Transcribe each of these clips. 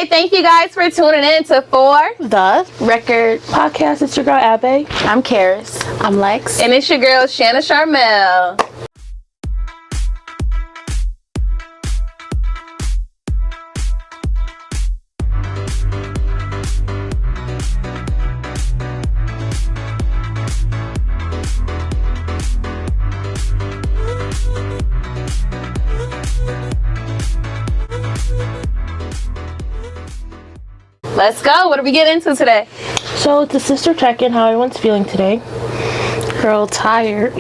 Hey, thank you guys for tuning in to For The Record Podcast. It's your girl, Abe. I'm Karis. I'm Lex. And it's your girl, Shanna Charmel. Let's go. What are we getting into today? So it's a sister check-in. How everyone's feeling today? Girl, tired.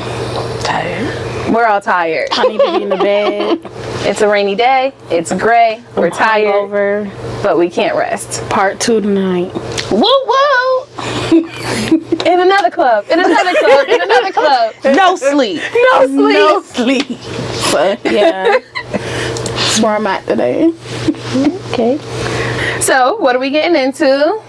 We're all tired. I need to be in the bed. It's a rainy day. It's gray. We're tired. Over. But we can't rest. Part 2 tonight. Woo woo! In another club. In another club. In another club. No sleep. No sleep. No sleep. But yeah. That's where I'm at today. Okay. So, what are we getting into?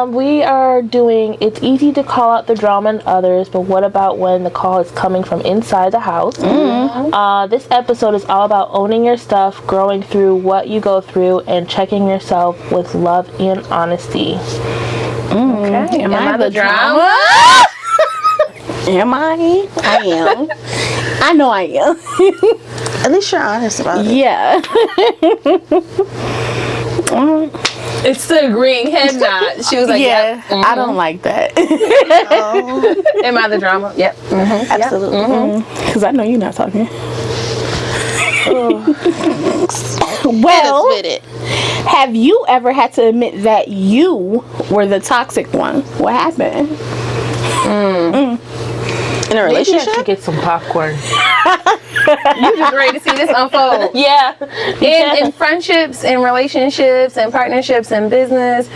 We are doing, it's easy to call out the drama in others, but what about when the call is coming from inside the house? Mm-hmm. This episode is all about owning your stuff, growing through what you go through, and checking yourself with love and honesty. Okay. Am I the drama? Am I? I am. I know I am. At least you're honest about it. Yeah. It's the agreeing head nod. She was like, yeah, yep. Mm-hmm. I don't like that. Am I the drama? Yep. Mm-hmm. Absolutely. Because I know you're not talking. Well, with it. Have you ever had to admit that you were the toxic one? What happened? In a relationship? Maybe I should get some popcorn. You just ready to see this unfold. Yeah. In friendships, in relationships, and partnerships, and business,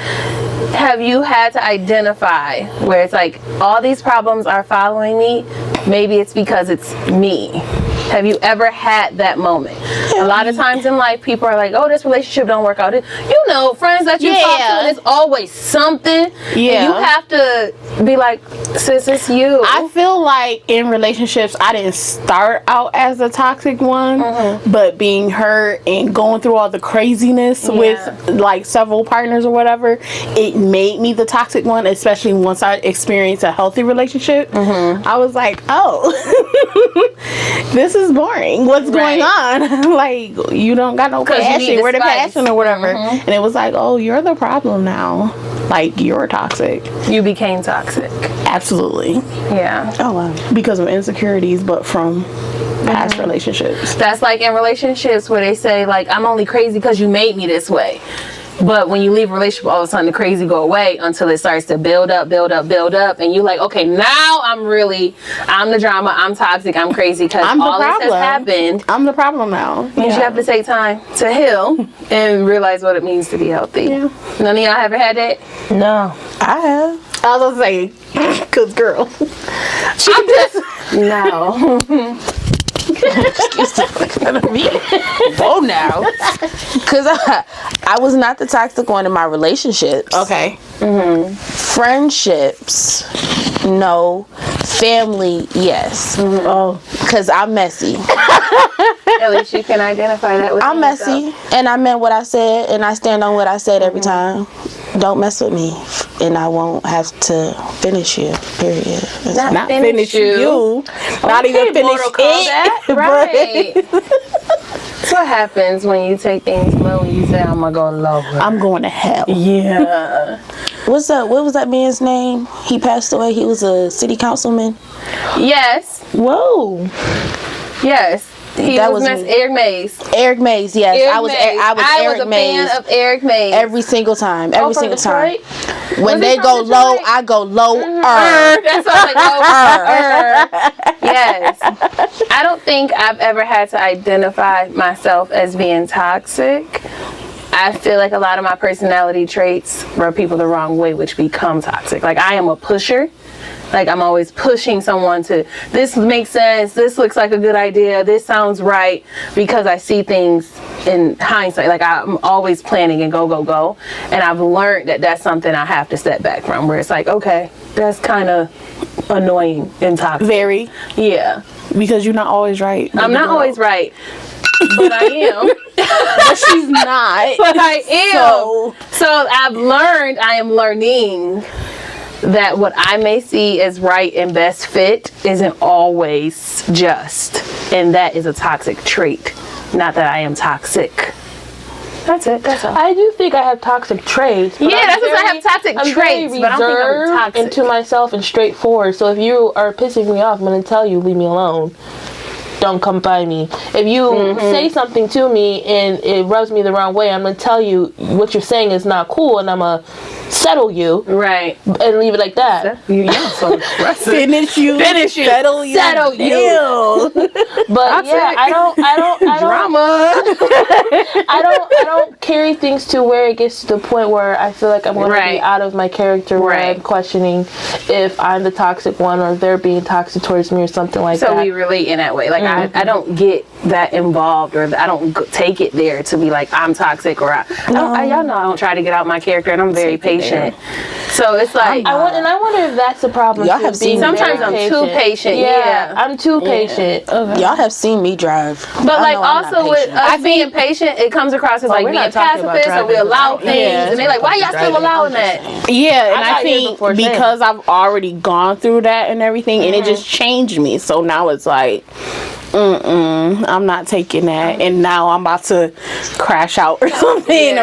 have you had to identify where it's like, all these problems are following me? Maybe it's because it's me. Have you ever had that moment? A lot of times in life, people are like, oh, this relationship don't work out. You know, friends that you talk to, and it's always something. Yeah. And you have to be like, sis, it's you. I feel like in relationships, I didn't start out as a toxic one, but being hurt and going through all the craziness with like several partners or whatever, it made me the toxic one, especially once I experienced a healthy relationship. I was like, oh, this is boring. What's going on? Like, you don't got no passion. Where the passion or whatever. And it was like, oh, you're the problem now. Like, you're toxic. You became toxic. Absolutely. Yeah. Oh, wow. Because of insecurities, but from past relationships. That's like in relationships where they say, like, I'm only crazy because you made me this way. But when you leave a relationship, all of a sudden the crazy go away until it starts to build up. And you're like, okay, now I'm the drama, I'm toxic, I'm crazy because all this has happened. I'm the problem now. Means you have to take time to heal and realize what it means to be healthy. Yeah. None of y'all ever had that? No. I have. I was gonna say, cause girl. No. Whoa now. Because I was not the toxic one in my relationships. Okay. Friendships, no. Family, yes. Oh. Because I'm messy. At least you can identify that with I'm messy. And I meant what I said. And I stand on what I said every time. Don't mess with me. And I won't have to finish you. Period. Not finish you. Not even finish it. Right. That's what happens when you take things slow and you say, I'm going to go lower. I'm going to hell. Yeah. What was that man's name? He passed away. He was a city councilman. Yes. Whoa. yes. That was Eric Mays. Eric Mays, yes. I was Eric Mays. I was a fan of Eric Mays. Every single time. Every single time. When Was they go low, Detroit? I go lower. That's what I was like, yes. I don't think I've ever had to identify myself as being toxic. I feel like a lot of my personality traits rub people the wrong way, which become toxic. Like, I am a pusher. Like, I'm always pushing someone to, this makes sense, this looks like a good idea, this sounds right, because I see things in hindsight. Like, I'm always planning and go. And I've learned that that's something I have to step back from, where it's like, okay, that's kind of annoying and toxic. Very. Yeah. Because you're not always right. I'm not always right, but I am. but she's not. But I am. So I am learning that what I may see as right and best fit isn't always just. And that is a toxic trait. Not that I am toxic. That's it. That's all. I do think I have toxic traits. Yeah, that's because I have toxic traits, but I don't think I'm toxic. And to myself and straightforward. So if you are pissing me off, I'm going to tell you, leave me alone. Don't come by me. If you say something to me and it rubs me the wrong way, I'm going to tell you what you're saying is not cool, and I'm going to settle you. Right. And leave it like that. Finish you. Settle you. But yeah, I don't Drama. I don't carry things to where it gets to the point where I feel like I'm going to be out of my character where I'm questioning if I'm the toxic one or they're being toxic towards me or something like that. So we relate in that way. Like I don't get that involved, or I don't take it there to be like I'm toxic, or y'all know I don't try to get out my character, and I'm very patient. So it's like I wonder if that's a problem. Y'all have seen sometimes I'm too patient. Yeah, I'm too patient. Okay. Y'all have seen me drive. But like also with us being patient, it comes across as like being pacifist, or we allow things, and they're like, why y'all still allowing that? Yeah, and I think because I've already gone through that and everything, and it just changed me. So now it's like, I'm not taking that, and now I'm about to crash out or something,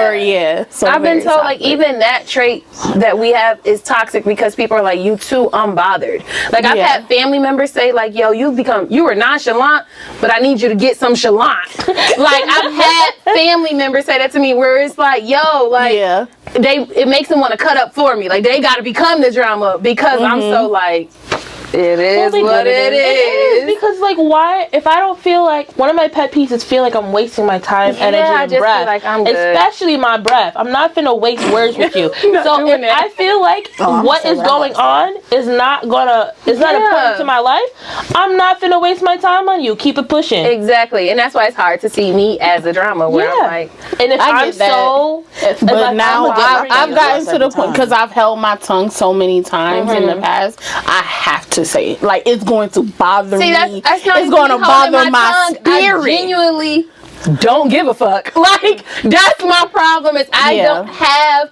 So I've been told like even that trait that we have is toxic because people are like, you too unbothered. Like I've had family members say like, yo, you were nonchalant, but I need you to get some chalant. Like I've had family members say that to me where it's like, yo, like it makes them want to cut up for me. Like they got to become the drama because I'm so like, it is what it is. Because like, why? If I don't feel like, one of my pet peeves is feel like I'm wasting my time, energy, and breath. Feel like I'm good. Especially my breath. I'm not finna waste words with you. So if I feel like what is going on is not important to my life, I'm not finna waste my time on you. Keep it pushing. Exactly, and that's why it's hard to see me as a drama. Where I'm like, and if I'm but now I've gotten to the point because I've held my tongue so many times in the past. I have to say it. Like it's going to bother me. That's not it's going to bother my spirit. I genuinely don't give a fuck. Like that's my problem is I don't have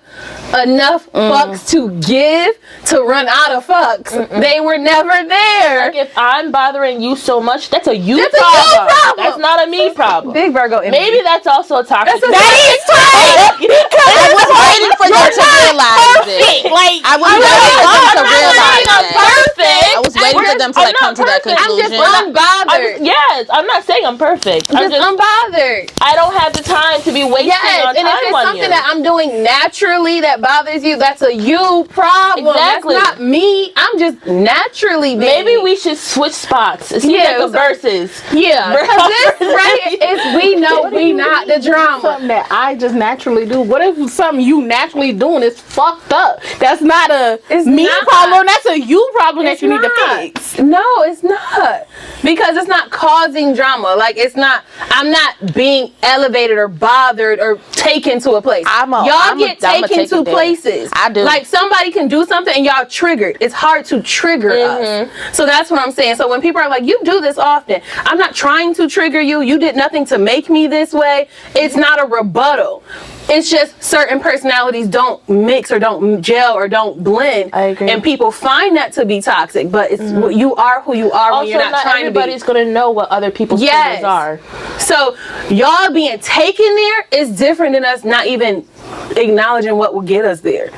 enough fucks to give to run out of fucks. They were never there. Like if I'm bothering you so much, that's a you problem. That's not a me problem. Big Virgo energy. Maybe that's also a toxic. That is toxic. I was waiting for them to realize it. Like I was waiting for them to realize that. Perfect. I was waiting for them to like come to that conclusion. I'm just unbothered. I'm not saying I'm perfect. I'm just unbothered. I don't have the time to be wasting on time on you. And if it's something that I'm doing naturally that bothers you, that's a you problem. Exactly. That's not me. I'm just naturally being. Maybe we should switch spots. It's like a versus. Yeah. Because this is we know we not the drama. Something that I just naturally do. What if something you naturally doing is fucked up? That's not a me problem. That's a you problem that you need to fix. No, it's not. Because it's not causing drama. Like it's not. I'm not being elevated or bothered or taken to a place. Y'all get taken to places. I do. Like somebody can do something and y'all triggered. It's hard to trigger us. So that's what I'm saying. So when people are like, you do this often, I'm not trying to trigger you. You did nothing to make me this way. It's not a rebuttal. It's just certain personalities don't mix or don't gel or don't blend. I agree. And people find that to be toxic. But it's you are who you are when you're not trying to be. Everybody's going to know what other people's triggers are. So y'all being taken there is different than us not even acknowledging what will get us there.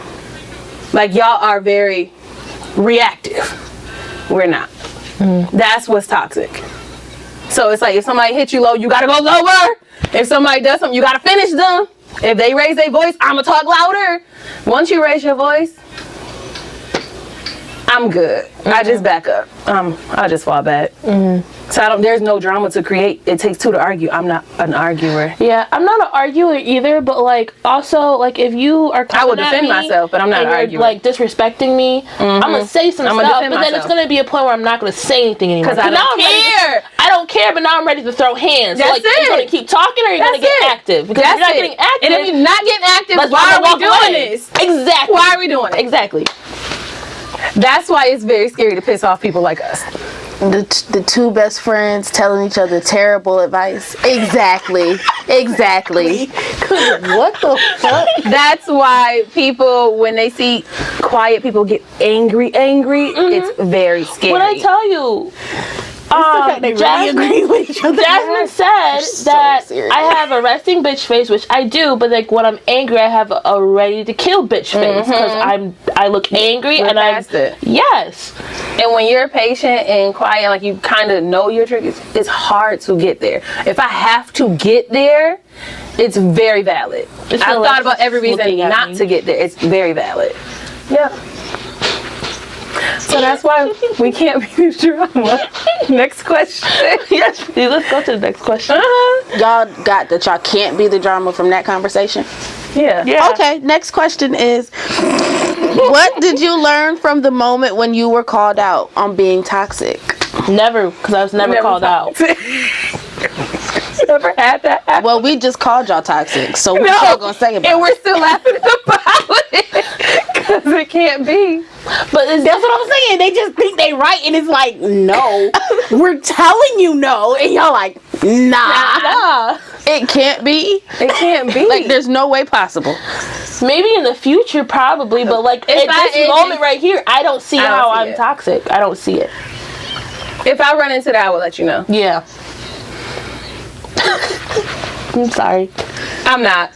Like y'all are very reactive. We're not. That's what's toxic. So it's like if somebody hits you low, you gotta go lower. If somebody does something, you gotta finish them. If they raise their voice, I'ma talk louder. Once you raise your voice, I'm good. I just back up. I just fall back. So there's no drama to create. It takes two to argue. I'm not an arguer. Yeah, I'm not an arguer either, but like also like if you are I will defend myself, but I'm not an arguer. Like disrespecting me, I'm gonna say some stuff, but then it's gonna be a point where I'm not gonna say anything anymore. Because I don't care. I don't care, but now I'm ready to throw hands. That's so like, it. You're gonna keep talking, or you're gonna get active. Because if you're not getting active, and if you're not getting active, why are we doing this? Exactly. Why are we doing it? Exactly. That's why it's very scary to piss off people like us. The two best friends telling each other terrible advice. Exactly. What the fuck? That's why people, when they see quiet people get angry, it's very scary. When I tell you, they really agree with each other. Jasmine said that serious. I have a resting bitch face, which I do, but like when I'm angry, I have a ready to kill bitch face because I look angry and past it. Yes. And when you're patient and quiet, like you kind of know your triggers, it's hard to get there. If I have to get there, it's very valid. I've thought about every reason not to get there. It's very valid. Yeah. So that's why we can't be the drama. Next question. Yes, please. Let's go to the next question. Y'all got that y'all can't be the drama from that conversation? Yeah. Okay, next question is, what did you learn from the moment when you were called out on being toxic? Never, because I was never called out. Never had that happen. Well, we just called y'all toxic, so we're still gonna say about and it. we're still laughing about it because it can't be. But that's what I'm saying. They just think they right, and it's like, no, we're telling you no, and y'all like, nah. It can't be. It can't be. Like, there's no way possible. Maybe in the future, probably, but like at this moment right here, I don't see how I'm toxic. I don't see it. If I run into that, I will let you know. Yeah. I'm sorry. I'm not.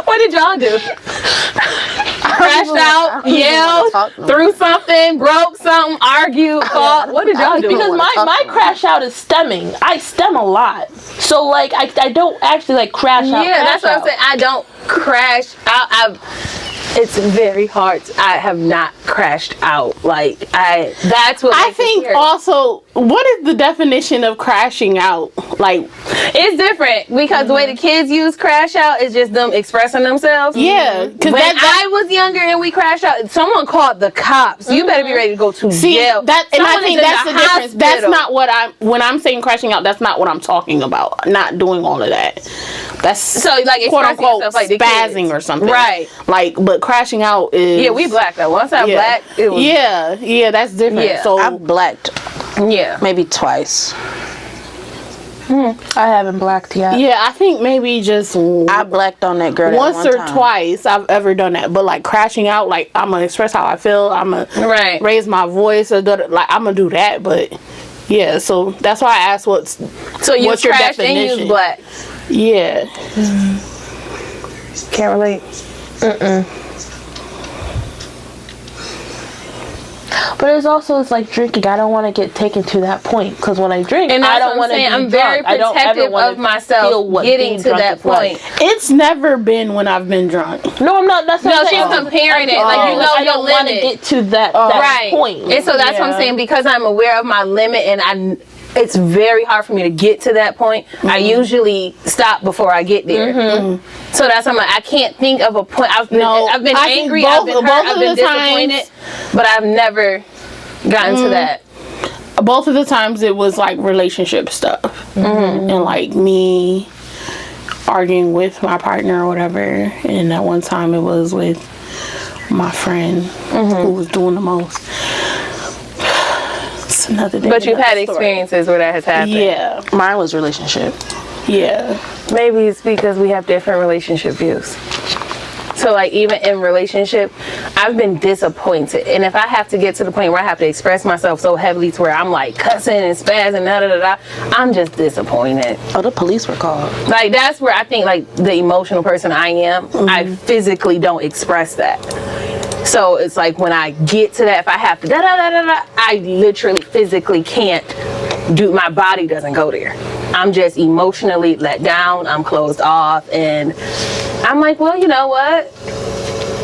What did y'all do? Crashed out, yelled, threw something, broke something, argued, fought. What did y'all do? Because my crash out is stemming. I stem a lot. So like I don't actually like crash out. Yeah, that's what I'm saying. I don't crash out. It's very hard. I have not crashed out. Like that's what I think also, what is the definition of crashing out? Like, it's different because the way the kids use crash out is just them expressing themselves. yeah, because When I was younger and we crashed out, someone called the cops. You better be ready to go to jail. and I Someone think is in that's the difference. hospital. That's not what when I'm saying crashing out, that's not what I'm talking about. Not doing all of that. That's So like quote expressing unquote yourself like the spazzing kids. or something. Right. Like, but crashing out is Yeah, we blacked out. Once I blacked, it was yeah, that's different. Yeah. So I've blacked maybe twice. I haven't blacked yet. yeah, I think maybe just I blacked on that girl once that one or time. twice I've ever done that. But like crashing out, like I'm gonna express how I feel. I'm gonna raise my voice or like I'm gonna do that. But yeah, so that's why I asked what's your crashed definition? and you black. Yeah. Can't relate. But it's like drinking. I don't want to get taken to that point because when I drink, And I don't want to be I'm drunk. very I don't ever protective wanna of myself feel what getting being to drunk that is like. point. It's never been when I've been drunk. No, I'm not. That's No, what I'm she's saying. comparing it. Like, you know I your don't want to limit. get to that Right. point. And so that's what I'm saying, because I'm aware of my limit and it's very hard for me to get to that point. I usually stop before I get there. So that's why I'm like, I can't think of a point. I've been angry, I've been hurt, I've been disappointed, but I've never gotten to that. Both of the times it was like relationship stuff. And like me arguing with my partner or whatever. And that one time it was with my friend who was doing the most. It's another day. But you've had experiences where that has happened. Yeah. Mine was relationship. Yeah. Maybe it's because we have different relationship views. So like even in relationship, I've been disappointed. And if I have to get to the point where I have to express myself so heavily to where I'm like cussing and spazzing, I'm just disappointed. Oh, the police were called. Like that's where I think like the emotional person I am, I physically don't express that. So it's like when I get to that, if I have to I literally physically can't do, my body doesn't go there. I'm just emotionally let down, I'm closed off, and I'm like, well, you know what?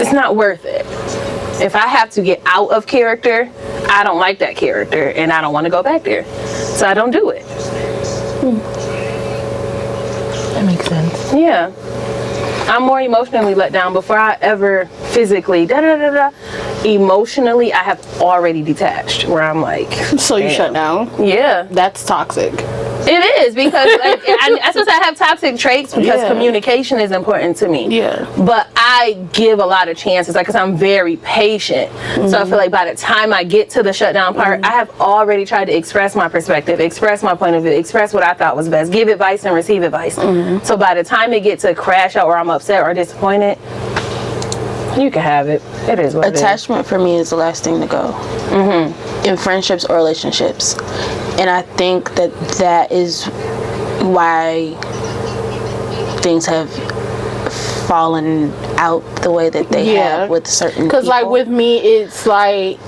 It's not worth it. If I have to get out of character, I don't like that character and I don't want to go back there. So I don't do it. That makes sense. Yeah. I'm more emotionally let down before I ever physically emotionally I have already detached where I'm like, So you shut down? yeah. That's toxic. It is because I suppose I have toxic traits because communication is important to me. Yeah. But I give a lot of chances, like, because I'm very patient. So I feel like by the time I get to the shutdown part, I have already tried to express my perspective, express my point of view, express what I thought was best, give advice and receive advice. So by the time it gets to crash out or I'm upset or disappointed, you can have it. It is what Attachment for me is the last thing to go. In friendships or relationships. And I think that is why things have fallen out the way that they have with certain people. Because, like, with me, it's like,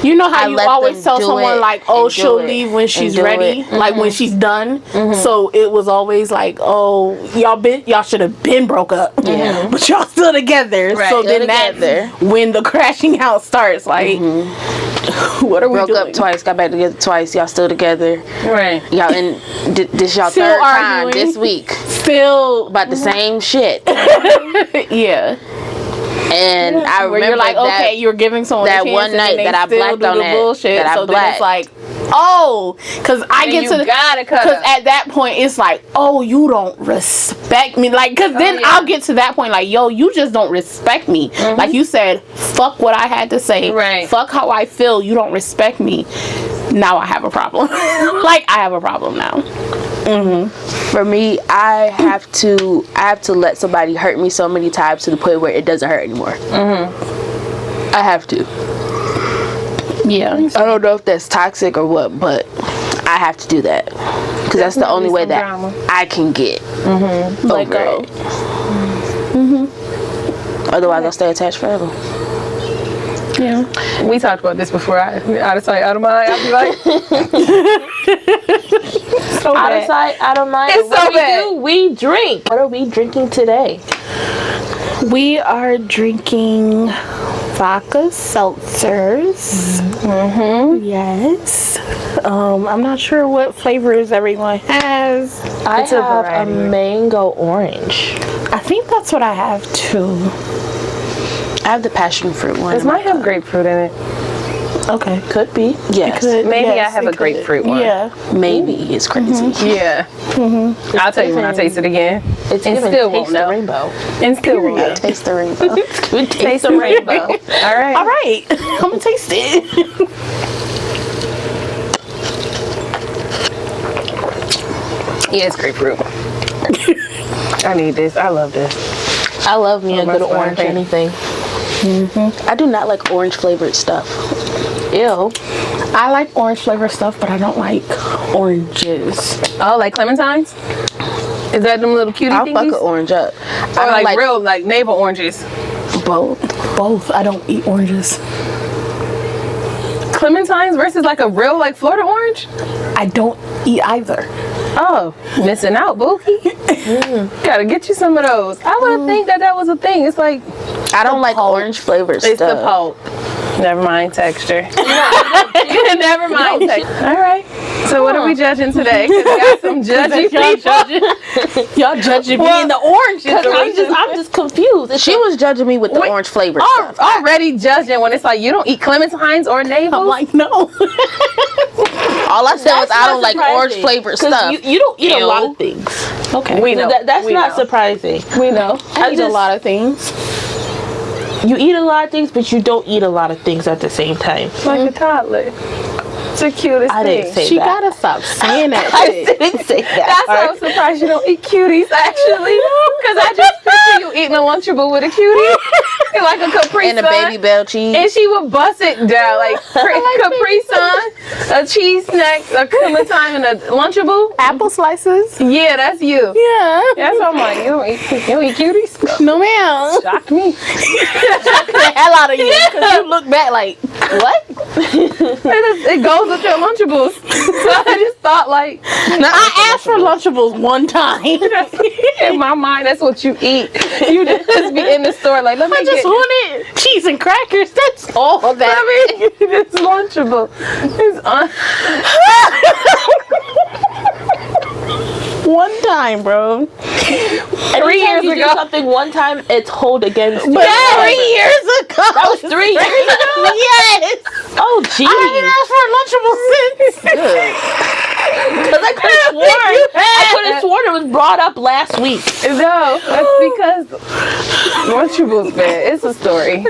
you know how you always tell someone, like, oh, she'll leave when she's ready, like, when she's done. So it was always like, oh, y'all should have been broke up, but y'all still together. Right. So then that's when the crashing out starts, like, what are we doing? Broke up twice, got back together twice, y'all still together. Right. Y'all, and this y'all Still third arguing. time this week. Still About the same shit. yeah. And I remember where you're like, that, okay, you're giving someone that a chance, one night and that I blacked on that bullshit. that I so blacked. then it's like, oh, because I And get you to the gotta cut because up. at that point it's like, oh, you don't respect me, like, because then I'll get to that point like, yo, you just don't respect me. Like you said, fuck what I had to say, Right. Fuck how I feel. You don't respect me. Now I have a problem. Like, I have a problem now. for me, I have to let somebody hurt me so many times to the point where it doesn't hurt anymore. I have to. Yeah. I don't know if that's toxic or what, but I have to do that because that's the only way that I can get Let go. Otherwise, I'll stay attached forever. Yeah. We talked about this before. Out of sight, out of mind. I'll be like, so Out of bad. sight, out of mind. It's What so we bad. do, we drink. What are we drinking today? We are drinking vodka seltzers. Yes. I'm not sure what flavors everyone has. I It's a have a variety. mango orange. I think that's what I have too. I have the passion fruit one. This might have grapefruit in it. Okay. Could be. Yes, Maybe I have a grapefruit one. Yeah. maybe it's crazy. Yeah. I'll tell you when I taste it again. It's And giving still taste won't the know. rainbow. And still won't know. Taste the rainbow. Taste the rainbow. All right. All right. I'm gonna taste it. Yeah, it's grapefruit. I need this. I love this. I love me a that's good what I orange think. anything. I do not like orange flavored stuff. Ew. I like orange flavor stuff, but I don't like oranges. Oh, like clementines? Is that them little cutie I'll fuck thingies? an orange up. Or I don't like real, like navel oranges? both. Both. I don't eat oranges. Clementines versus like a real like Florida orange? I don't eat either. Oh, missing out, Bookie. Gotta get you some of those. I would think that was a thing. It's like, I don't like orange flavored stuff. it's the pulp. Never mind texture. Never mind texture. All right. So what are we judging today? 'Cause we got some judgy people. Y'all judging me in the orange. I'm just confused. It's She was judging me with the Wait, orange flavored stuff. Already judging when it's like you don't eat clementines or navels. I'm like, no. All I said was That's I don't not like orange surprising, flavored 'cause stuff. You don't eat a lot Ew. of things. Okay. we know. That's we not know. surprising. We know. I eat a lot of things. You eat a lot of things, but you don't eat a lot of things at the same time. Like a toddler. It's the cutest I thing. didn't say She that. gotta stop saying that I shit. didn't say that. That's why I'm surprised you don't eat cuties, actually. Because I just picture you eating a Lunchable with a cutie. Like a Capri And a Sun. Baby Bell cheese. And she would bust it down like Capri Sun, a cheese snack, a clementine, and a Lunchable. Apple slices. Yeah, that's you. Yeah. That's what I'm like. You don't eat cuties? No, ma'am. Shock me. The hell out of you. Because you look back like, what? It goes with your Lunchables. So I just thought like, I asked for Lunchables one time. in my mind, that's what you eat. You just be in the store like, let me I just get wanted cheese and crackers. That's all that. let me get this Lunchable. It's One time, bro. 3 years You do ago. something one time, it's hold against you. But 3 years ago. That was 3 years ago. Yes. Oh, geez. I haven't asked for a Lunchable since. Because I could have sworn it was brought up last week. No, that's because Lunchables, man. It's a story.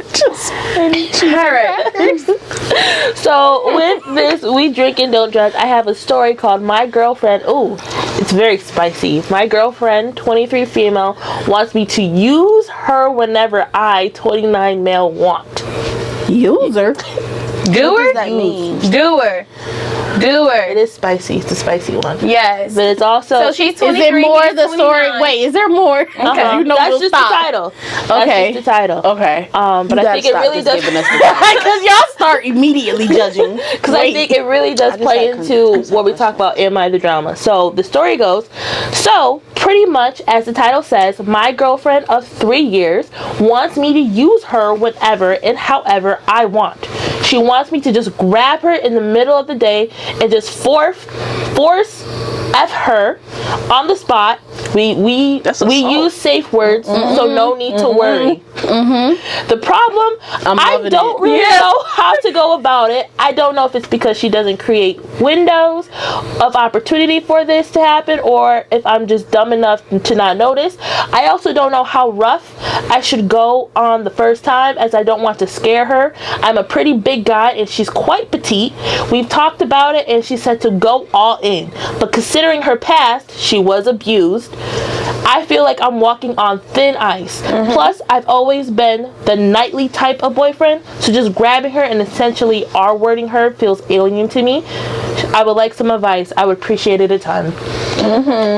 All right. So with this We Drink and Don't Drink, I have a story called My Girlfriend. Ooh, it's very spicy. My girlfriend, 23 female, wants me to use her whenever I, 29 male, want. User. Doer? What does that mean? Doer. It is spicy. It's a spicy one. Yes. But it's also... So she's 23. Is it more he's the story? 29. Wait, is there more? Okay. You know that's we'll just stop. the title. Okay. That's just the title. Okay. But I think it really does... Because y'all start immediately judging. Because I think it really does play into what we talk about, Am I the Drama? So the story goes, so pretty much as the title says, my girlfriend of 3 years wants me to use her whenever and however I want. She wants me to just grab her in the middle of the day and just force F her on the spot. We use safe words, so no need to worry. The problem, I don't really know how to go about it. I don't know if it's because she doesn't create windows of opportunity for this to happen, or if I'm just dumb enough to not notice. I also don't know how rough I should go on the first time, as I don't want to scare her. I'm a pretty big guy and she's quite petite. We've talked about it and she said to go all in, but considering her past, she was abused, I feel like I'm walking on thin ice. Plus, I've always been the nightly type of boyfriend, so just grabbing her and essentially R-wording her feels alien to me. I would like some advice. I would appreciate it a ton.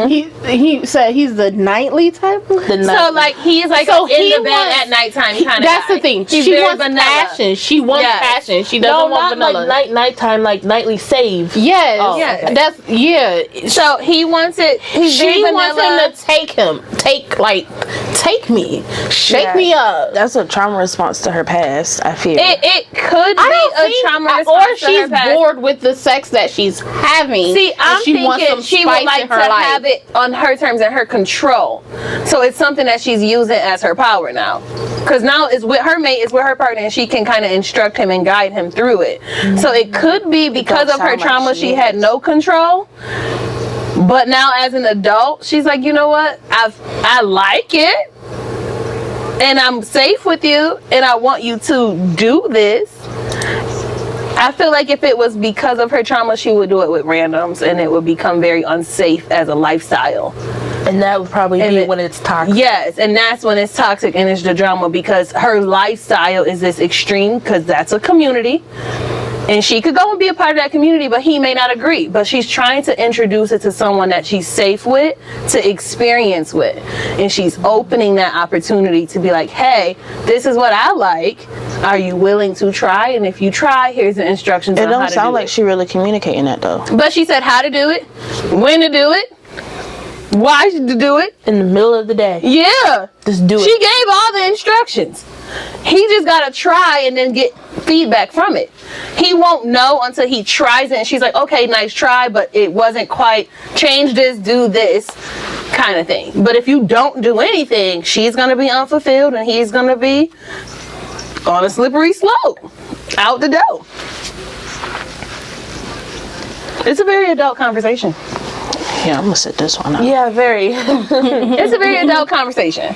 He said he's the nightly type. So like he's like in the bed at nighttime kind of. That's the thing. She wants passion. She wants passion. She doesn't want vanilla. Like nighttime, like nightly save. Yes. Oh, okay. That's So he wants it. She wants him to take him. Take me. Shake me up. That's a trauma response to her past, I feel. It could be a trauma response or to she's her past. bored with the sex that she's having. See, I'm thinking she would like to have it on her terms and her control. So it's something that she's using as her power now. Because now it's with her mate, it's with her partner, and she can kind of instruct him and guide him through it. So it could be because of her trauma, she had no control. But now as an adult, she's like, you know what? I like it. And I'm safe with you. And I want you to do this. I feel like if it was because of her trauma, she would do it with randoms. And it would become very unsafe as a lifestyle. And that would probably be when it's toxic. Yes, and that's when it's toxic and it's the drama, because her lifestyle is this extreme, because that's a community. And she could go and be a part of that community, but he may not agree. But she's trying to introduce it to someone that she's safe with, to experience with. And she's opening that opportunity to be like, hey, this is what I like. Are you willing to try? And if you try, here's the instructions on how to do it. It don't sound like she really communicating that, though. But she said how to do it, when to do it, why to do it. In the middle of the day. Yeah. Just do it. She gave all the instructions. He just got to try and then get feedback from it. He won't know until he tries it and she's like, okay, nice try, but it wasn't quite, change this, do this kind of thing. But if you don't do anything, she's going to be unfulfilled and he's going to be on a slippery slope, out the door. It's a very adult conversation. Yeah, I'm gonna sit this one out. Yeah, very. It's a very adult conversation.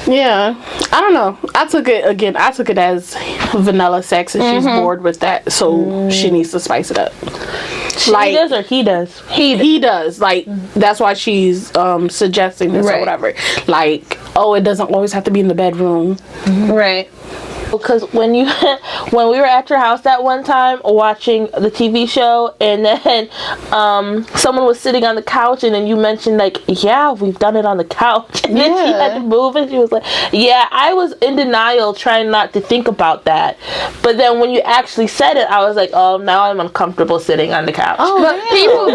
Yeah, I don't know. I took it as vanilla sex, and she's bored with that, so she needs to spice it up. She does or he does? He does. Like, that's why she's suggesting this or whatever. Like, oh, it doesn't always have to be in the bedroom. Right. Because when we were at your house that one time watching the TV show, and then someone was sitting on the couch, and then you mentioned like, yeah, we've done it on the couch, and then she had to move, and she was like, yeah, I was in denial trying not to think about that, but then when you actually said it, I was like, oh, now I'm uncomfortable sitting on the couch. Oh, but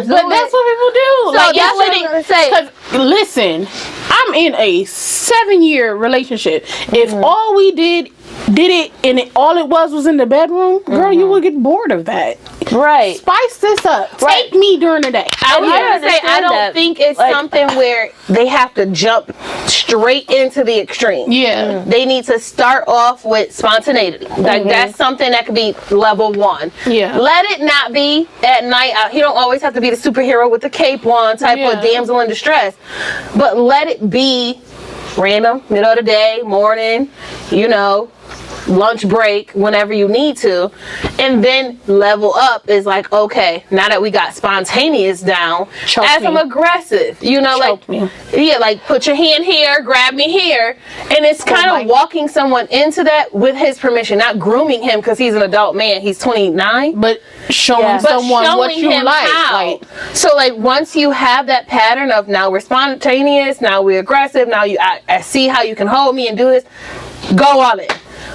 that's what people do. So like, that's what I'm gonna say. Listen, I'm in a 7-year relationship. If all we did did it and all it was in the bedroom, girl, you would get bored of that. Right. Spice this up. Right. Take me during the day. I was gonna say, I don't think it's something where they have to jump straight into the extreme. Yeah. They need to start off with spontaneity. Like that's something that could be level 1. Yeah. Let it not be at night. You don't always have to be the superhero with the cape on type of damsel in distress, but let it be random, middle of the day, morning, lunch break, whenever you need to. And then level up is like, okay, now that we got spontaneous down, as I'm aggressive, like put your hand here, grab me here. And it's kind of walking someone into that with his permission, not grooming him because he's an adult man. He's 29. But showing someone what you like. So like once you have that pattern of now we're spontaneous, now we're aggressive, now I see how you can hold me and do this, go all in.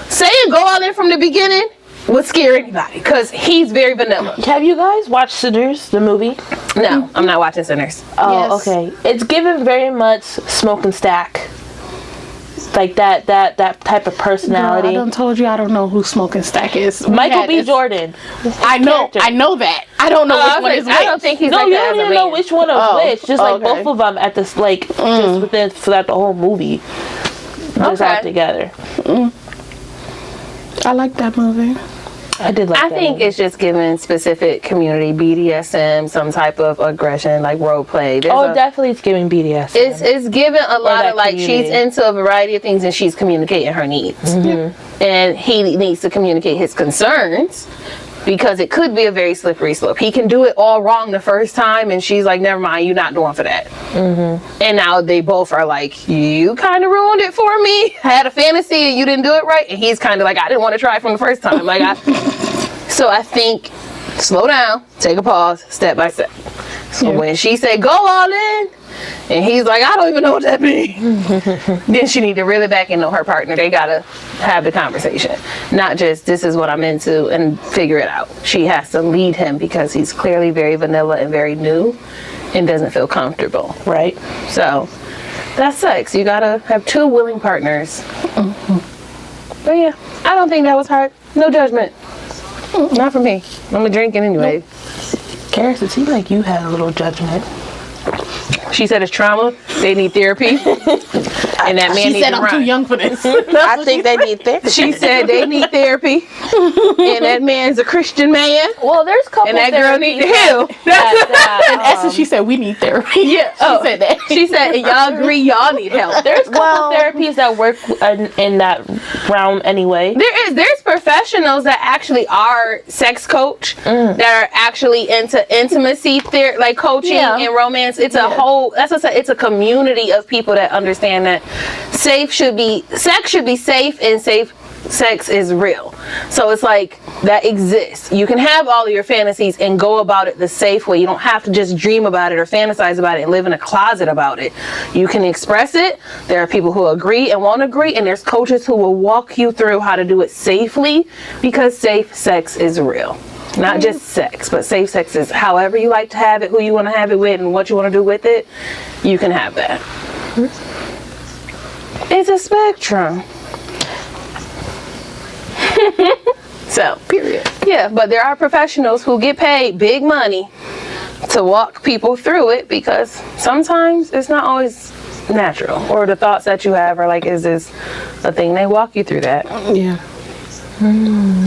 Saying go all in from the beginning would scare anybody because he's very vanilla. Have you guys watched Sinners, the movie? No, I'm not watching Sinners. Oh, yes. Okay. It's given very much Smoke and Stack. Like that type of personality. Girl, I done told you I don't know who Smoke and Stack is. Michael B. Jordan. I know that. I don't know which one is which. I don't think he's you don't even know which one is which. Just like okay. both of them at this just within throughout the whole movie. Just all together. I like that movie. I did like that. I think it's just giving specific community BDSM, some type of aggression, like role play. Definitely it's giving BDSM. It's giving a lot of community. She's into a variety of things and she's communicating her needs. And he needs to communicate his concerns because it could be a very slippery slope. He can do it all wrong the first time and she's like, never mind, you're not doing for that. And now they both are like, you kind of ruined it for me. I had a fantasy and you didn't do it right. And he's kind of like, I didn't want to try from the first time. So I think slow down, take a pause, step by step. So when she said go all in and he's like, I don't even know what that means, then she need to really back into her partner. They gotta have the conversation, not just this is what I'm into and figure it out. She has to lead him because he's clearly very vanilla and very new and doesn't feel comfortable. Right. So that's sex. You gotta have 2 willing partners. But yeah, I don't think that was hard. No judgment. Not for me. I'm a drinking anyway. Karis, it seemed like you had a little judgment. She said it's trauma. They need therapy. And that man She said I'm too young for this. I think they need therapy. She said they need therapy. And that man's a Christian man. Well, there's a couple And that girl need to heal. In essence, she said we need therapy. Yeah. She said that. She said, and y'all agree y'all need help. There's a couple therapies that work in that realm anyway. There's professionals that actually are sex coach that are actually into intimacy like coaching and romance. It's a whole, that's what I said, it's a community of people that understand that sex should be safe and safe sex is real. So it's like that exists. You can have all of your fantasies and go about it the safe way. You don't have to just dream about it or fantasize about it and live in a closet about it. You can express it. There are people who agree and won't agree, and there's coaches who will walk you through how to do it safely, because safe sex is real. Not just sex, but safe sex is however you like to have it, who you want to have it with, and what you want to do with it. You can have that. It's a spectrum. So, period. Yeah, but there are professionals who get paid big money to walk people through it, because sometimes it's not always natural, or the thoughts that you have are like, is this a thing? They walk you through that. Yeah.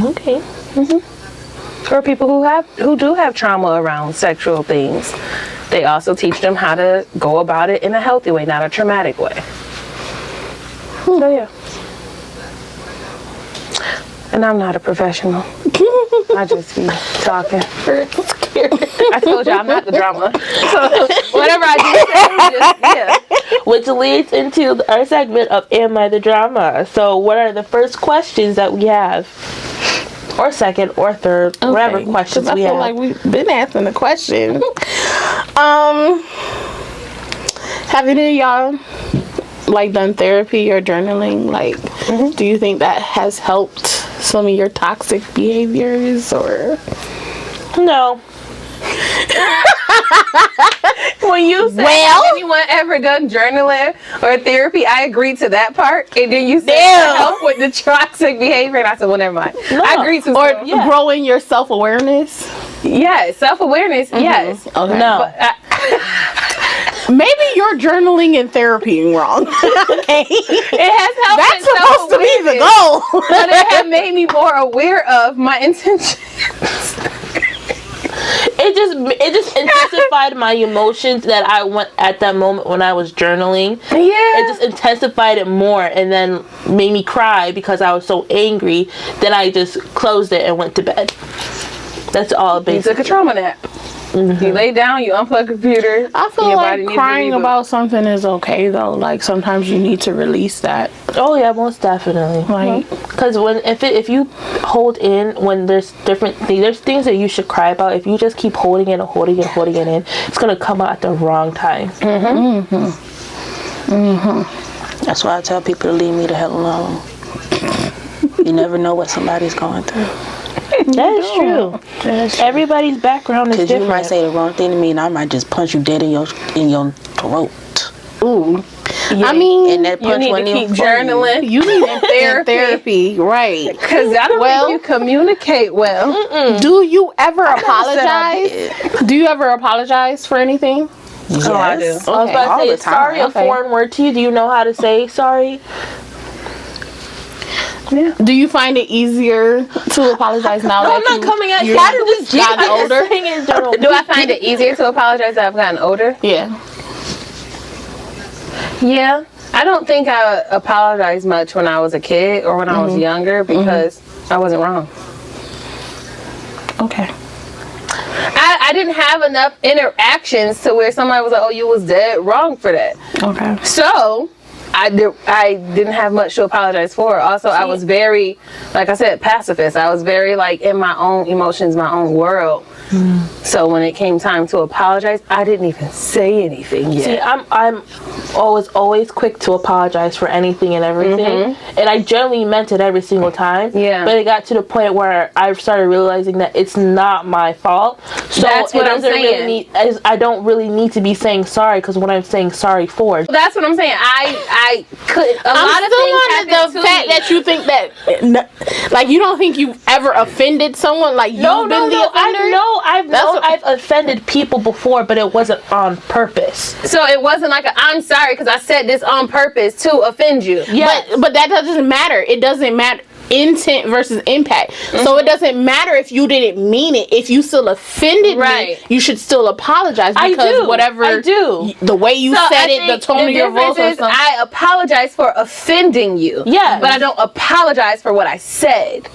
Okay. Or people who do have trauma around sexual things, they also teach them how to go about it in a healthy way, not a traumatic way. So yeah. And I'm not a professional. I just be talking. I told you I'm not the drama. So whatever I do, Which leads into our segment of Am I the Drama? So what are the first questions that we have? Or second or third, whatever questions we have. I feel like we've been asking the question. Have any of y'all done therapy or journaling? Do you think that has helped some of your toxic behaviors, or? No. When you said, have anyone ever done journaling or therapy, I agreed to that part. And then you said to help with the toxic behavior. And I said, well, never mind. No. I agreed to or growing your self-awareness. Yes, self-awareness, yes. Okay. No. But maybe you're journaling and therapying wrong. Okay. It has helped. That's supposed to be the goal. But it has made me more aware of my intentions. It just intensified my emotions that I went at that moment when I was journaling. Yeah. It just intensified it more and then made me cry because I was so angry. Then I just closed it and went to bed. That's all basically. You took a trauma nap. Mm-hmm. You lay down, you unplug the computer. I feel like crying about something is okay though. Like sometimes you need to release that. Oh yeah, most definitely. Like, because if you hold in when there's different things, there's things that you should cry about. If you just keep holding it and holding it in, it's gonna come out at the wrong time. Mm-hmm. Mm-hmm. That's why I tell people to leave me the hell alone. You never know what somebody's going through. That is true. Everybody's background is different. Because you might say the wrong thing to me, and I might just punch you dead in your throat. Ooh. Yeah. I mean, and that punch you need to keep journaling. You need therapy, right? Because I don't think you communicate well. Do you ever apologize? Do you ever apologize for anything? Yes. Oh, I do. I was about to say, is sorry a foreign word to you? Do you know how to say sorry? Yeah. Do you find it easier to apologize now that I'm not coming at you. You've gotten older? Do I find it easier to apologize as I've gotten older? Yeah. Yeah. I don't think I apologized much when I was a kid or when I was younger because I wasn't wrong. Okay. I didn't have enough interactions to where somebody was like, oh, you was dead wrong for that. Okay. So I didn't have much to apologize for. Also, I was very, like I said, pacifist. I was very like in my own emotions, my own world. So when it came time to apologize, I didn't even say anything yet. See, I'm always quick to apologize for anything and everything, and I generally meant it every single time. Yeah. But it got to the point where I started realizing that it's not my fault. So that's what I'm saying. I don't really need to be saying sorry because what I'm saying sorry for. That's what I'm saying. I could. I'm still on the fact that you think that, like, you don't think you've ever offended someone. Like you've been the offender. I've offended people before, but it wasn't on purpose. So it wasn't like I'm sorry because I said this on purpose to offend you. Yeah, but that doesn't matter. It doesn't matter. Intent versus impact. So it doesn't matter if you didn't mean it. If you still offended me, you should still apologize because the way you said it, the tone of your voice. I apologize for offending you. Yeah, but I don't apologize for what I said.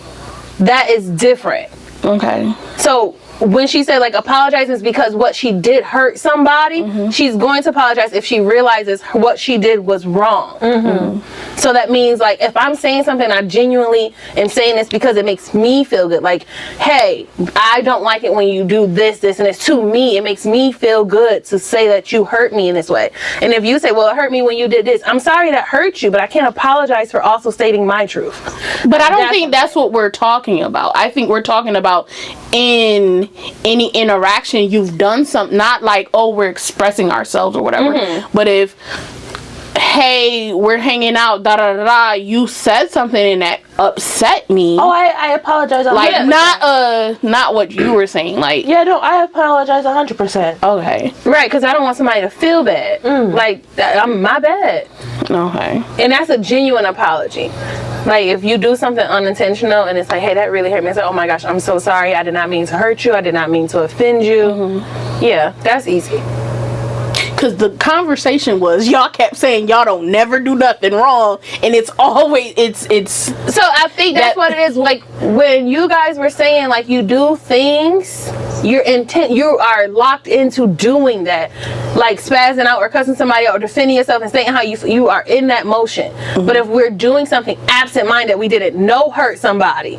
That is different. Okay. So when she said like apologizing is because what she did hurt somebody, she's going to apologize if she realizes what she did was wrong. So that means like if I'm saying something, I genuinely am saying this because it makes me feel good. Like, hey, I don't like it when you do this, and it's to me. It makes me feel good to say that you hurt me in this way. And if you say, well, it hurt me when you did this, I'm sorry that hurt you, but I can't apologize for also stating my truth. But I don't think that's what we're talking about. I think we're talking about in any interaction you've done something, not like, oh, we're expressing ourselves or whatever. But if, hey, we're hanging out, you said something and that upset me. Oh, I apologize. Like, not what you were saying. Like, yeah, no, I apologize 100%. Okay. Right, because I don't want somebody to feel bad. Like, I'm my bad. Okay. And that's a genuine apology. Like, if you do something unintentional and it's like, hey, that really hurt me. It's like, oh my gosh, I'm so sorry. I did not mean to hurt you. I did not mean to offend you. Yeah, that's easy. Because the conversation was, y'all kept saying y'all don't never do nothing wrong, and it's always it's. So I think that's what it is. Like when you guys were saying like you do things, your intent, you are locked into doing that. like spazzing out or cussing somebody out or defending yourself and saying how you are in that motion. But if we're doing something absent-minded, we didn't know hurt somebody,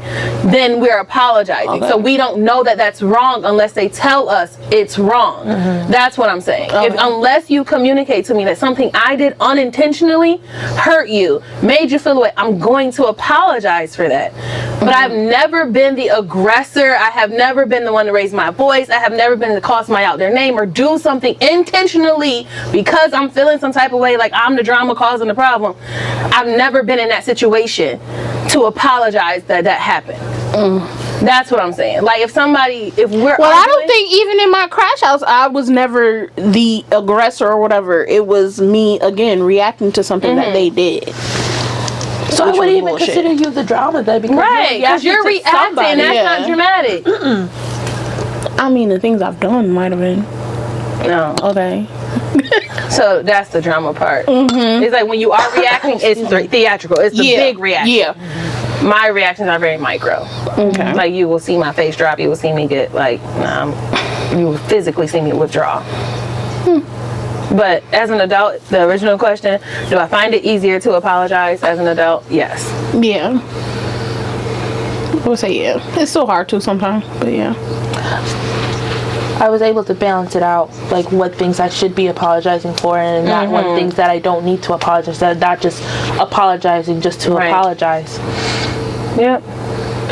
then we're apologizing. So we don't know that that's wrong unless they tell us it's wrong. That's what I'm saying. Unless you communicate to me that something I did unintentionally hurt you, made you feel away, I'm going to apologize for that. But I've never been the aggressor. I have never been the one to raise my voice. I have never been to call somebody out their name or do something intentionally because I'm feeling some type of way, like I'm the drama causing the problem. I've never been in that situation to apologize that happened. That's what I'm saying. Like if we're I don't think even in my crash house I was never the aggressor or whatever. It was me again reacting to something that they did. So I wouldn't even consider you the drama then, because you're reacting. That's not dramatic. I mean, the things I've done might have been. No. Okay. So that's the drama part. It's like when you are reacting, it's theatrical. It's the big reaction. Yeah. My reactions are very micro. Okay. Like you will see my face drop. You will see me get you will physically see me withdraw. But as an adult, the original question, do I find it easier to apologize as an adult? Yes. Yeah. I would say yeah. It's still hard to sometimes, but yeah. I was able to balance it out, like what things I should be apologizing for and not what things that I don't need to apologize, that not just apologizing just to apologize. Yep.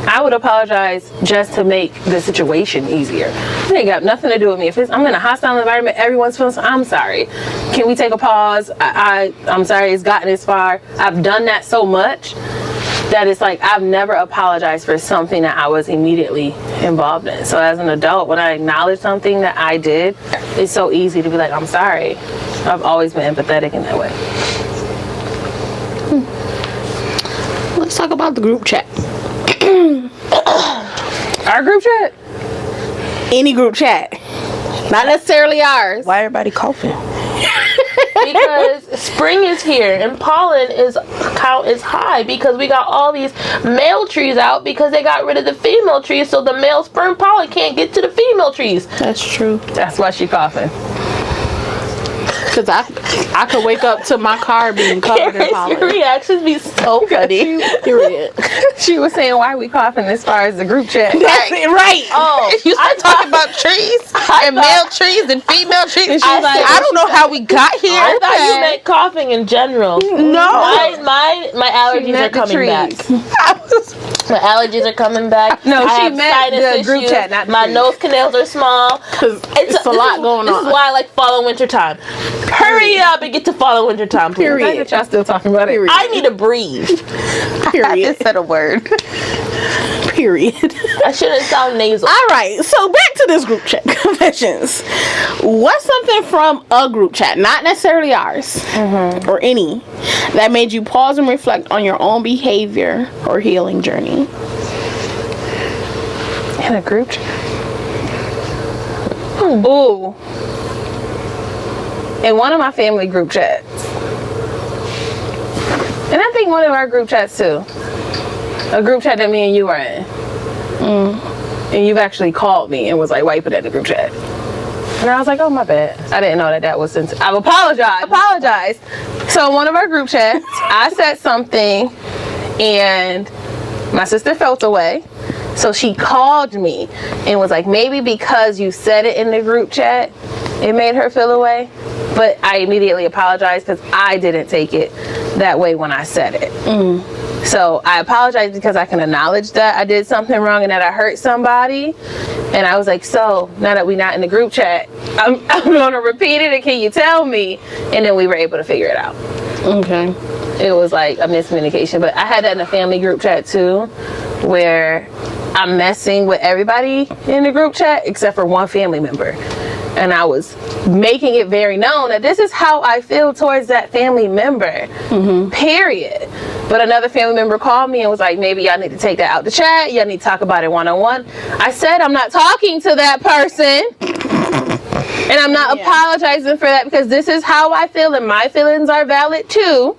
I would apologize just to make the situation easier. It ain't got nothing to do with me. If I'm in a hostile environment, everyone's feeling, I'm sorry. Can we take a pause? I'm sorry it's gotten this far. I've done that so much that it's like I've never apologized for something that I was immediately involved in. So as an adult, when I acknowledge something that I did, it's so easy to be like, I'm sorry. I've always been empathetic in that way. Let's talk about the group chat. Our group chat? Any group chat. Not necessarily ours. Why everybody coughing? Because spring is here and pollen count is high because we got all these male trees out because they got rid of the female trees, so the male sperm pollen can't get to the female trees. That's true. That's why she coughing. Because I could wake up to my car being covered in pollen. Your reactions be so funny. Period. She was saying why we coughing as far as the group chat. That's it, right. Oh, you start talking about trees and male trees and female trees. I don't know how we got here. I thought you meant coughing in general. No. My allergies are coming back. My allergies are coming back. No, I she meant the group chat, not my nose canals are small. It's a lot going on. This is why I like fall and winter time. Hurry up and get to fall and winter time, please. Period. That y'all still talking about it. I need to breathe. Period. I just said a word. Period. I shouldn't sound nasal. All right, so back to this group chat confessions. What's something from a group chat, not necessarily ours, or any, that made you pause and reflect on your own behavior or healing journey? In a group chat? Ooh. In one of my family group chats. And I think one of our group chats too. A group chat that me and you were in. And you've actually called me and was like, why you put that in the group chat? And I was like, oh, my bad. I didn't know that was sensitive. I've apologized. So in one of our group chats, I said something and my sister felt away. So she called me and was like, maybe because you said it in the group chat, it made her feel away. But I immediately apologized because I didn't take it that way when I said it. So I apologize because I can acknowledge that I did something wrong and that I hurt somebody. And I was like, so now that we're not in the group chat, I'm going to repeat it and can you tell me? And then we were able to figure it out. Okay. It was like a miscommunication. But I had that in a family group chat too, where I'm messing with everybody in the group chat except for one family member. And I was making it very known that this is how I feel towards that family member, period. But another family member called me and was like, maybe y'all need to take that out the chat. Y'all need to talk about it one-on-one. I said, I'm not talking to that person. And I'm not apologizing for that because this is how I feel and my feelings are valid too.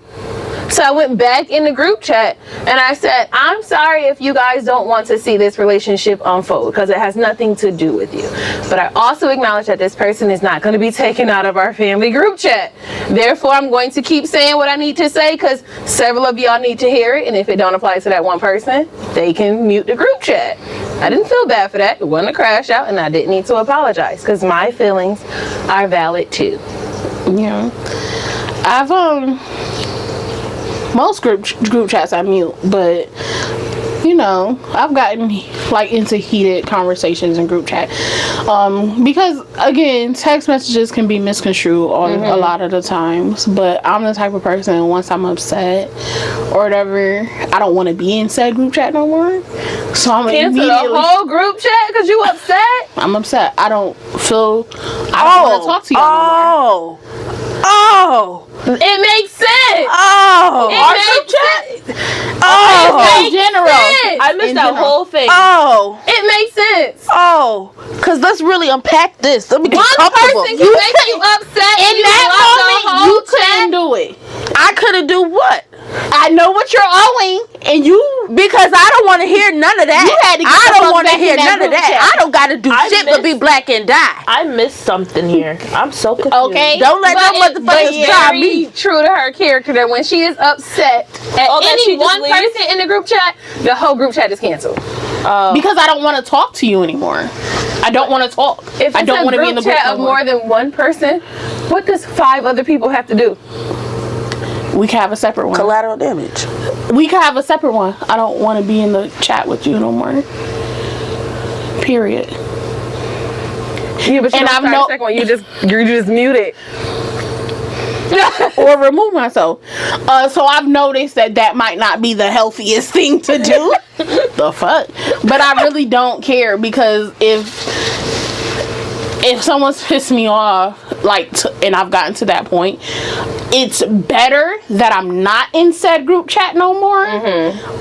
So I went back in the group chat and I said, I'm sorry if you guys don't want to see this relationship unfold because it has nothing to do with you. But I also acknowledge that this person is not going to be taken out of our family group chat. Therefore, I'm going to keep saying what I need to say because several of y'all need to hear it. And if it don't apply to that one person, they can mute the group chat. I didn't feel bad for that. It wasn't a crash out and I didn't need to apologize because my feelings are valid too. Yeah. I've most group chats I mute, but you know, I've gotten like into heated conversations in group chat because again, text messages can be misconstrued a lot of the times. But I'm the type of person, once I'm upset or whatever, I don't want to be in said group chat no more. So I'm cancel the whole group chat because you upset. I'm upset. I don't want to talk to y'all no more. It makes sense. Our group chat? In general. I missed that whole thing. It makes sense. Because let's really unpack this. Let me get One comfortable. person can make you upset In and that you moment, you couldn't do it. I couldn't do what? I know what you're owing, and because I don't want to hear none of that. You had to get I the don't fuck want to back in hear that none of group that. chat. I don't got to do shit but be black and die. I missed something here. I'm so confused. Okay. Don't let no motherfuckers try me. True to her character that when she is upset at any one person in the group chat, the whole group chat is canceled. because I don't want to talk to you anymore. I don't want to talk. If I don't want to be in the group chat of more than one person, what does 5 other people have to do? We can have a separate one. Collateral damage. We can have a separate one. I don't want to be in the chat with you no more. Period. Yeah, but And I'm no second one. You just mute it. Or remove myself. So I've noticed that might not be the healthiest thing to do. The fuck? But I really don't care, because if someone's pissed me off, and I've gotten to that point, it's better that I'm not in said group chat no more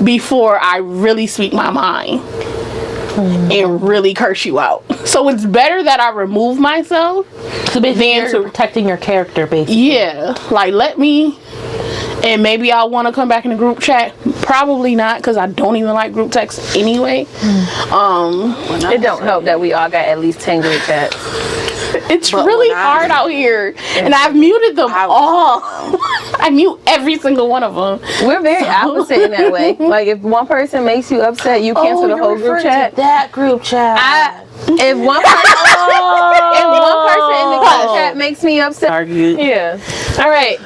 before I really speak my mind and really curse you out. So it's better that I remove myself than to protecting your character, basically. Yeah, let me, and maybe I'll want to come back in the group chat. Probably not, because I don't even like group text anyway. It don't help that we all got at least 10 group chats. It's really hard out here, and I've muted them all. I mute every single one of them. We're very opposite in that way. Like, if one person makes you upset, you cancel the whole group chat. That group chat. If one person in the group chat makes me upset, Argued. yeah. All right.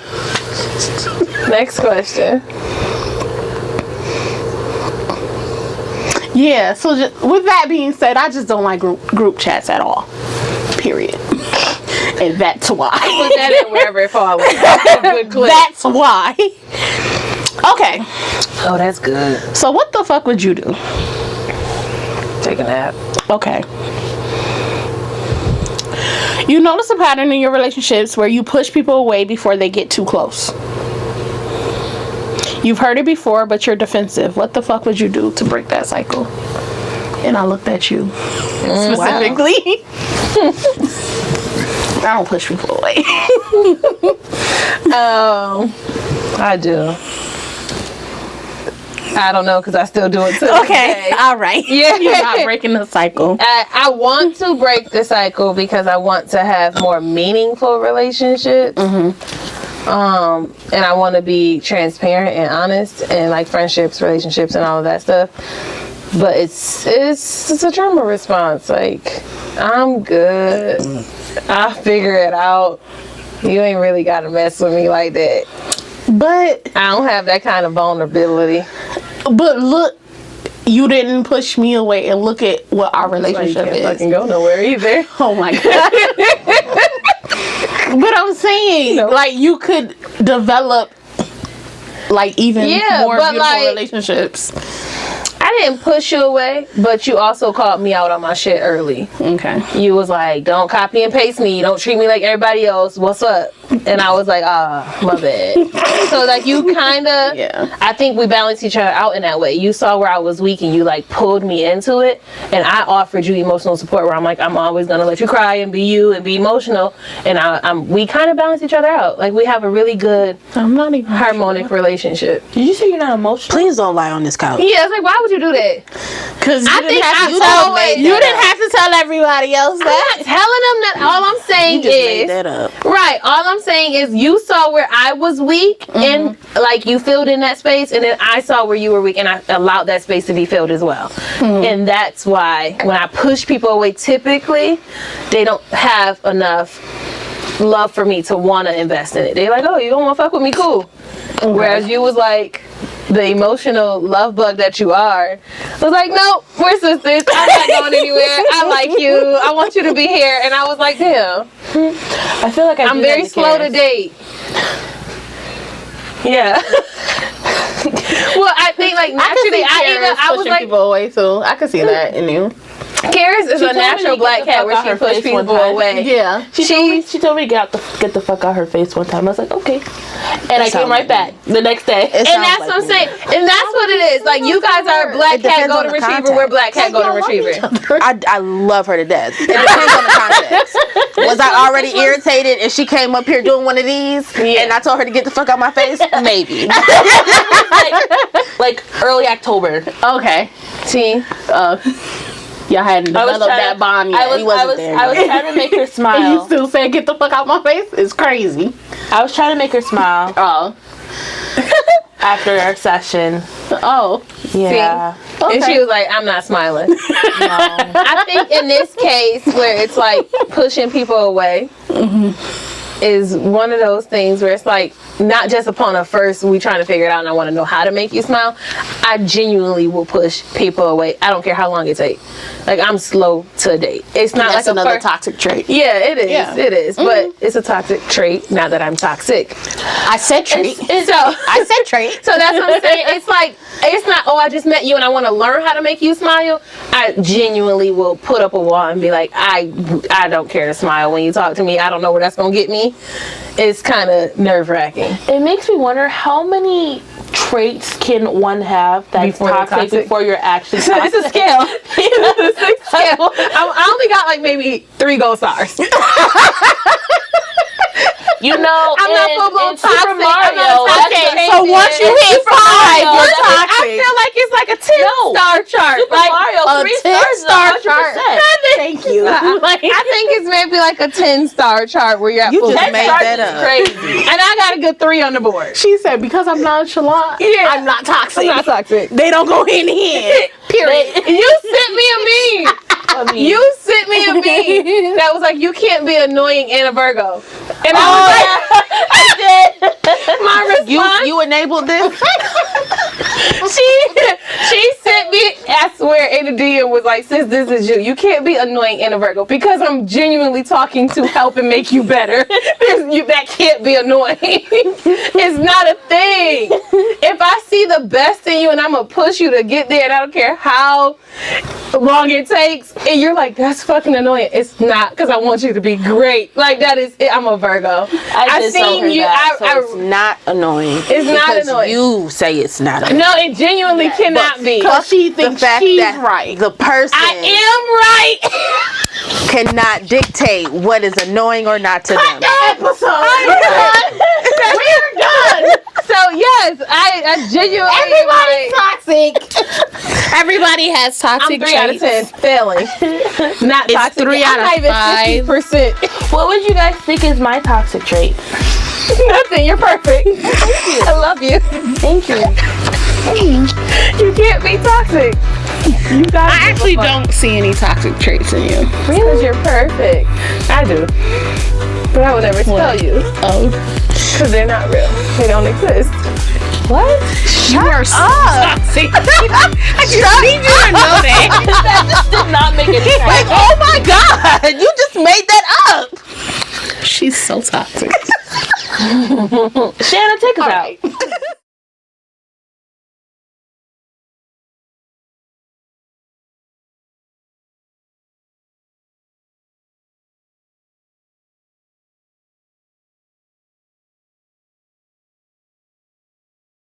Next question. Yeah. So with that being said, I just don't like group chats at all. Period. And that's why. Put that in wherever it falls. That's why. Okay. Oh, that's good. So what the fuck would you do? Take a nap. Okay. You notice a pattern in your relationships where you push people away before they get too close. You've heard it before, but you're defensive. What the fuck would you do to break that cycle? And I looked at you specifically. I don't push people away. I do. I don't know, because I still do it too. Okay, all right. Yeah. You're not breaking the cycle. I want to break the cycle because I want to have more meaningful relationships. And I want to be transparent and honest, and like friendships, relationships, and all of that stuff. But it's a trauma response. Like, I'm good. I'll figure it out. You ain't really got to mess with me like that. But I don't have that kind of vulnerability. But look, you didn't push me away, and look at what our relationship is. I can't go nowhere either. Oh my god. But I'm saying, you could develop even more beautiful relationships. I I didn't push you away, but you also called me out on my shit early. Okay. You was like, don't copy and paste me. Don't treat me like everybody else. What's up? And I was like, my bad. So, like, you kind of, I think we balanced each other out in that way. You saw where I was weak and you, like, pulled me into it. And I offered you emotional support where I'm like, I'm always going to let you cry and be you and be emotional. And we kind of balance each other out. Like, we have a really good, harmonic relationship. Did you say you're not emotional? Please don't lie on this couch. Yeah, it's like, why would you do that? Because you didn't have to tell everybody else that. I'm not telling them that. All I'm saying You just made that up. Right. All I'm saying is you saw where I was weak and like you filled in that space, and then I saw where you were weak and I allowed that space to be filled as well. And that's why when I push people away, typically they don't have enough love for me to want to invest in it. They're like, oh, you don't want to fuck with me? Cool. Okay. Whereas you was like, the emotional love bug that you are, was like, no, we're sisters. I'm not going anywhere. I like you. I want you to be here. And I was like, damn. I feel like I'm very slow to date. Yeah. Well, I think like naturally, I was like people away too. I could see that in you. Karis is a natural black cat where she pushes people away. Yeah. She told me to get the fuck out her face one time. I was like, okay. And I came right back the next day. And that's what I'm saying. And that's what it is. Like, you guys are black cat golden retriever. We're black cat golden retriever. I love her to death. It depends on the context. Was I already irritated and she came up here doing one of these and I told her to get the fuck out my face? Maybe. like early October. Okay. See? Y'all hadn't developed that bond yet. I was trying to make her smile. And you still saying get the fuck out my face? It's crazy. I was trying to make her smile. Oh. After our session. Oh. Yeah. Okay. And she was like, I'm not smiling. No. I think in this case where it's like pushing people away is one of those things where it's like not just upon a first we trying to figure it out and I want to know how to make you smile. I genuinely will push people away. I don't care how long it takes. Like, I'm slow to date. It's not like another toxic trait. Yeah, it is. Yeah. It is. But it's a toxic trait. Not that I'm toxic. I said trait. I said trait. So that's what I'm saying. It's like, it's not, oh, I just met you and I want to learn how to make you smile. I genuinely will put up a wall and be like, I don't care to smile when you talk to me. I don't know where that's going to get me. It's kind of nerve-wracking. It makes me wonder how many traits can one have that's toxic before you're actually toxic. It's a scale. It's a scale. I only got like maybe 3 gold stars. You know, I'm not full-blown toxic. Super Mario, so once you hit 5, you're toxic. I feel like it's like a 10-star chart. Super Mario, 3 10-star chart. Thank you. I think it's maybe like a 10-star chart where you're at. You just made that up. Crazy. And I got a good 3 on the board. She said, because I'm nonchalant, I'm not toxic. I'm not toxic. They don't go hand in hand. Period. You sent me a meme. You sent me a meme that was like, you can't be annoying and a Virgo. And I was like, I did. My response. You enabled this? She sent me, I swear, in the DM was like, sis, this is you. You can't be annoying and a Virgo because I'm genuinely talking to help and make you better. That can't be annoying. It's not a thing. If I see the best in you and I'm going to push you to get there and I don't care how long it takes, and you're like, that's fucking annoying. It's not, because I want you to be great. Like, that is it. I'm a Virgo. I've seen you. It's not annoying. It's not annoying. You say it's not annoying. No, it genuinely cannot be. Because she thinks she's right. The person I am right. cannot dictate what is annoying or not to them. Episode. We're done. So yes, I genuinely. Everybody's toxic. Everybody has toxic traits. I'm 3 out of 10 failing. Not it's toxic. 3 out of 5. 50%. What would you guys think is my toxic trait? Nothing. You're perfect. Thank you. I love you. Thank you. You can't be toxic. I actually don't see any toxic traits in you. Because you're perfect. I do. But I would never tell you. Oh. Because they're not real. They don't exist. What? You are so toxic. I just need you to know that. That just did not make it sense. Like, oh my God, you just made that up. She's so toxic. Shannon, take us out.